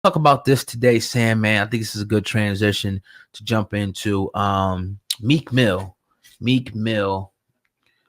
Talk about this today, Sam, man. I think this is a good transition to jump into Meek Mill. Meek Mill,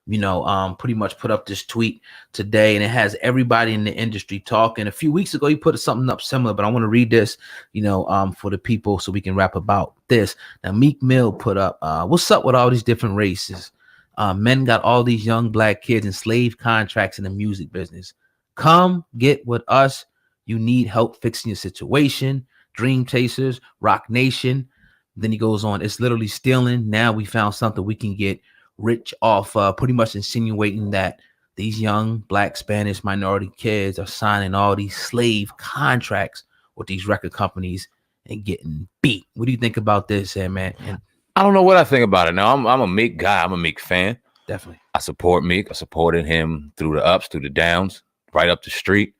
pretty much put up this tweet today, and it has everybody in the industry talking. A few weeks ago, he put something up similar, but I want to read this, for the people so we can rap about this. Now, Meek Mill put up, what's up with all these different races? Men got all these young black kids in slave contracts in the music business. Come get with us. You need help fixing your situation. Dream Chasers, Rock Nation. Then he goes on, it's literally stealing. Now we found something we can get rich off, pretty much insinuating that these young black Spanish minority kids are signing all these slave contracts with these record companies and getting beat. What do you think about this, man? And I don't know what I think about it. Now, I'm a Meek guy. I'm a Meek fan. Definitely. I support Meek. I supported him through the ups, through the downs, right up the street.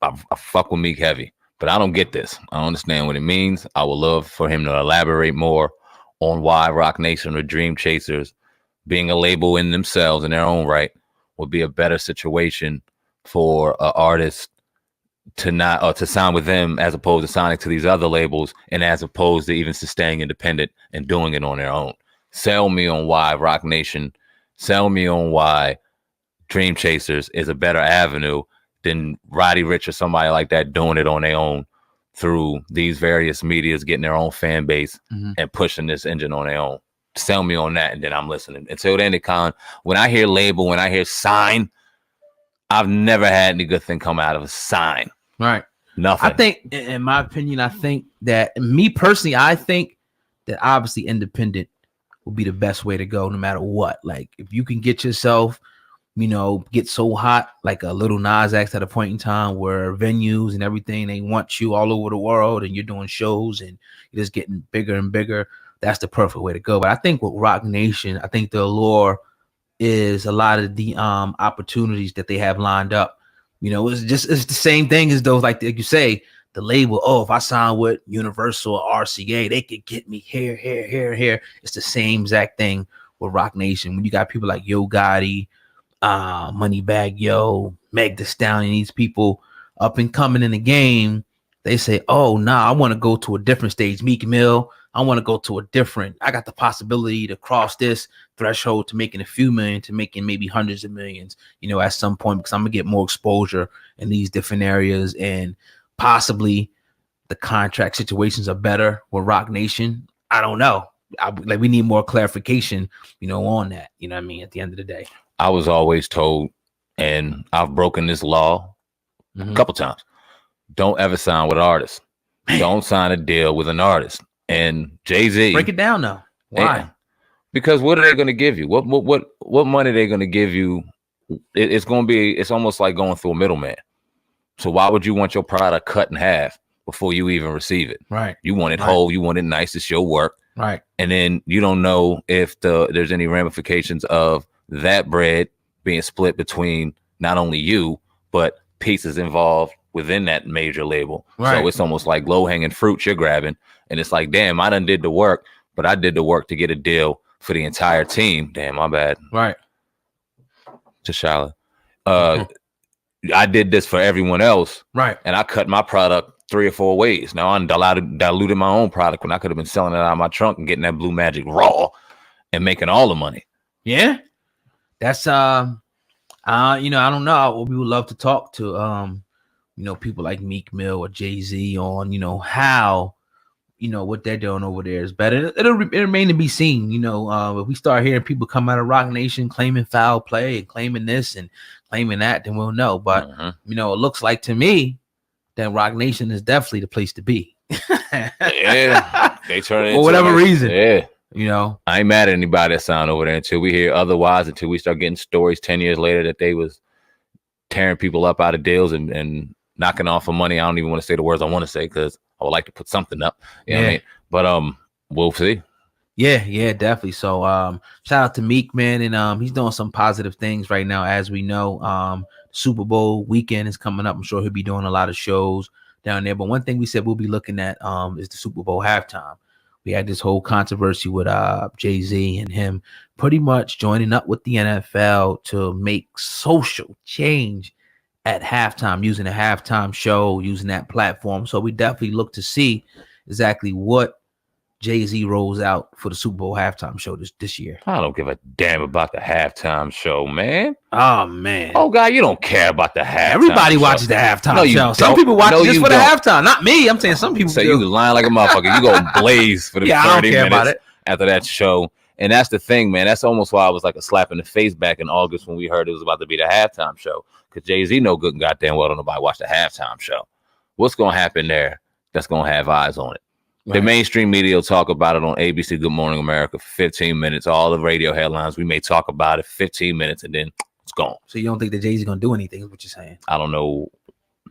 I fuck with Meek heavy, but I don't get this. I don't understand what it means. I would love for him to elaborate more on why Rock Nation or Dream Chasers, being a label in themselves, in their own right, would be a better situation for an artist to not or to sign with them as opposed to signing to these other labels, and as opposed to even staying independent and doing it on their own. Sell me on why Rock Nation, sell me on why Dream Chasers is a better avenue than Roddy Ricch or somebody like that doing it on their own through these various medias, getting their own fan base and pushing this engine on their own. Sell me on that, and then I'm listening. Until then, when I hear label, when I hear sign, I've never had any good thing come out of a sign. Right. Nothing. I think, in my opinion, I think that me personally, I think that obviously independent will be the best way to go no matter what. Like if you can get yourself, get so hot like a Little Nas X at a point in time where venues and everything, they want you all over the world and you're doing shows and you're just getting bigger and bigger. That's the perfect way to go. But I think with Rock Nation, I think the allure is a lot of the opportunities that they have lined up. It's the same thing as those, like you say, the label. Oh, if I sign with Universal or RCA, they could get me here. It's the same exact thing with Rock Nation. When you got people like Yo Gotti, Moneybagg Yo, Meg Thee Stallion, these people up and coming in the game, they say, oh, nah, I want to go to a different stage. Meek Mill, I want to go to I got the possibility to cross this threshold to making a few million, to making maybe hundreds of millions, at some point, because I'm going to get more exposure in these different areas. And possibly the contract situations are better with Rock Nation. I don't know. We need more clarification, on that. You know what I mean? At the end of the day. I was always told, and I've broken this law a couple times, don't ever sign with artists. Don't sign a deal with an artist. And Jay-Z, break it down now. Why? Because what are they going to give you? What money are they going to give you? It's almost like going through a middleman. So why would you want your product cut in half before you even receive it? Right. You want it whole. You want it nice. It's your work. Right. And then you don't know if there's any ramifications of that bread being split between not only you, but pieces involved within that major label. Right. So it's almost like low-hanging fruit you're grabbing. And it's like, damn, I done did the work, but I did the work to get a deal for the entire team. Damn, my bad. Right. T'Challa. I did this for everyone else. Right. And I cut my product 3 or 4 ways. Now I'm diluted my own product when I could have been selling it out of my trunk and getting that Blue Magic raw and making all the money. Yeah. That's I don't know. We would love to talk to people like Meek Mill or Jay-Z on, how, what they're doing over there is better. It'll remain to be seen. If we start hearing people come out of Rock Nation claiming foul play and claiming this and claiming that, then we'll know. But it looks like to me that Rock Nation is definitely the place to be. Yeah, they turn it for whatever reason. Yeah. I ain't mad at anybody that signed over there until we hear otherwise, until we start getting stories 10 years later that they was tearing people up out of deals and knocking off for money. I don't even want to say the words I want to say because I would like to put something up. You know what I mean? But we'll see. Yeah, definitely. So shout out to Meek, man, and he's doing some positive things right now, as we know. Super Bowl weekend is coming up. I'm sure he'll be doing a lot of shows down there. But one thing we said we'll be looking at is the Super Bowl halftime. We had this whole controversy with Jay-Z and him pretty much joining up with the NFL to make social change at halftime, using a halftime show, using that platform. So we definitely look to see exactly what Jay-Z rolls out for the Super Bowl halftime show this year. I don't give a damn about the halftime show, man. Oh man. Oh God, you don't care about the halftime. Everybody show. watches the halftime No, you show. don't. Some people watch No, it just you for the don't. halftime. Not me. I'm saying some people So do. you lying like a motherfucker. You go blaze for the Yeah, I don't 30 care minutes about it. after that show. And that's the thing, man. That's almost why I was like a slap in the face back in August when we heard it was about to be the halftime show. Because Jay-Z know good and goddamn well don't nobody watch the halftime show. What's going to happen there that's going to have eyes on it? Right. The mainstream media will talk about it on ABC Good Morning America for 15 minutes. All the radio headlines, we may talk about it 15 minutes and then it's gone. So you don't think that Jay-Z going to do anything is what you're saying? I don't know.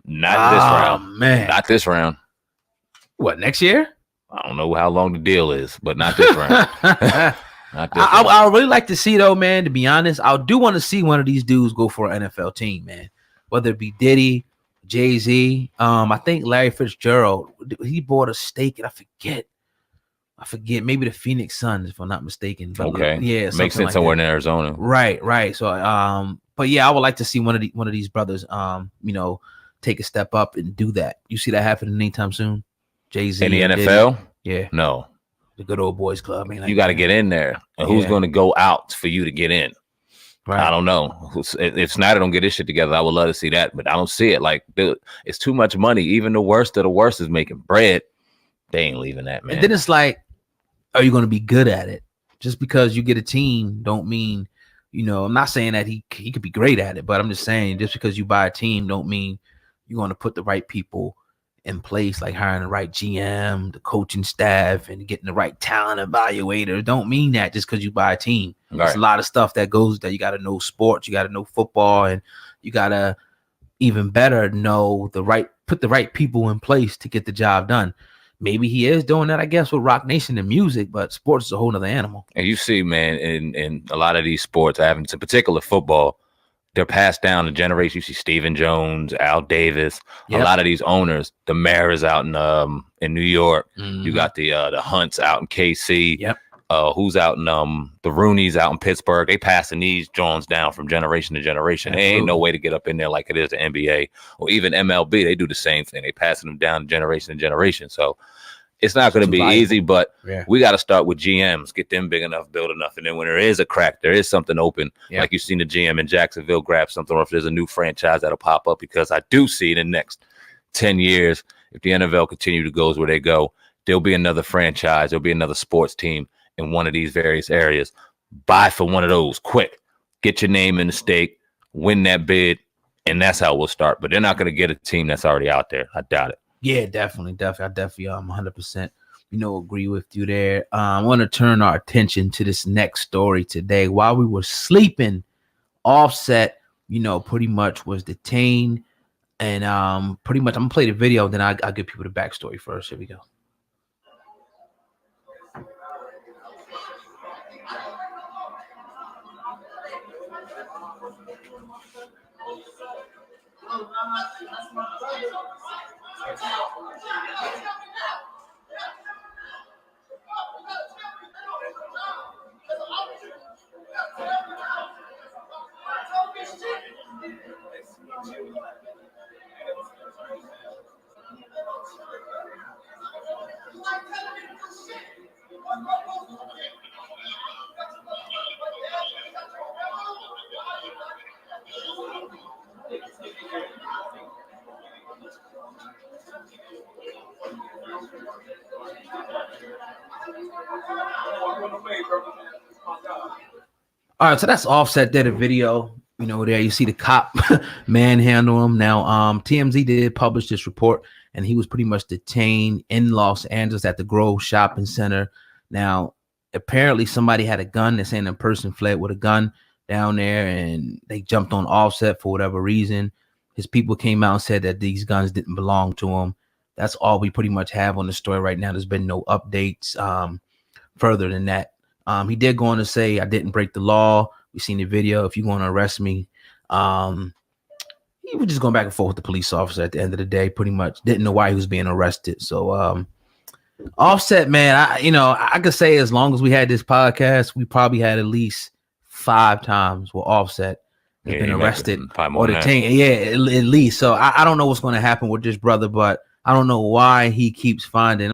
Not this round. Man. Not this round. What, next year? I don't know how long the deal is, but not this round. I would really like to see, though, man, to be honest. I do want to see one of these dudes go for an NFL team, man. Whether it be Diddy, Jay-Z. I think Larry Fitzgerald, he bought a stake, and I forget, maybe the Phoenix Suns, if I'm not mistaken. But okay. Yeah. Makes sense like somewhere in Arizona. Right. So, but yeah, I would like to see one of these brothers, take a step up and do that. You see that happening anytime soon? Jay-Z in the NFL? Diddy? Yeah. No. The good old boys club. I mean, you got to get in there. And who's going to go out for you to get in? Right. I don't know. If Snyder don't get his shit together, I would love to see that, but I don't see it. Like, dude, it's too much money. Even the worst of the worst is making bread. They ain't leaving that, man. And then it's like, are you going to be good at it? Just because you get a team don't mean, I'm not saying that he could be great at it, but I'm just saying just because you buy a team don't mean you're going to put the right people in place, like hiring the right GM, the coaching staff, and getting the right talent evaluator. Don't mean that just because you buy a team. Right. There's a lot of stuff that goes there. You got to know sports, you got to know football, and you got to even better put the right people in place to get the job done. Maybe he is doing that, I guess, with Rock Nation and music, but sports is a whole nother animal. And you see, man, in a lot of these sports, in particular football, they're passed down the generation. You see Stephen Jones, Al Davis, a lot of these owners. The Maras out in New York. Mm-hmm. You got the Hunts out in KC. Yep. Who's out in the Rooneys out in Pittsburgh. They passing these Jones down from generation to generation. There ain't no way to get up in there like it is the NBA or even MLB. They do the same thing. They passing them down generation to generation. So it's not going to be easy, but we got to start with GMs, get them big enough, build enough. And then when there is a crack, there is something open, like you've seen the GM in Jacksonville grab something, or if there's a new franchise that'll pop up, because I do see in the next 10 years, if the NFL continue to go where they go, there'll be another franchise, there'll be another sports team in one of these various areas. Buy for one of those quick, get your name in the stake, win that bid, and that's how we'll start. But they're not going to get a team that's already out there. I doubt it. Yeah, definitely. I definitely 100%, agree with you there. I want to turn our attention to this next story today. While we were sleeping, Offset, pretty much was detained, and pretty much I'm gonna play the video, then I'll give people the backstory first. Here we go. All right, so that's Offset did a video. There you see the cop manhandle him. Now, TMZ did publish this report, and he was pretty much detained in Los Angeles at the Grove Shopping Center. Now, apparently somebody had a gun. They're saying a person fled with a gun down there, and they jumped on Offset for whatever reason. His people came out and said that these guns didn't belong to him. That's all we pretty much have on the story right now. There's been no updates further than that. He did go on to say, I didn't break the law. We seen the video. If you're going to arrest me, he was just going back and forth with the police officer at the end of the day, pretty much didn't know why he was being arrested. So Offset, man, I could say as long as we had this podcast, we probably had at least 5 times with Offset has Yeah, been he might be arrested probably more or than that. detained. Yeah, at least. So I don't know what's going to happen with this brother, but I don't know why he keeps finding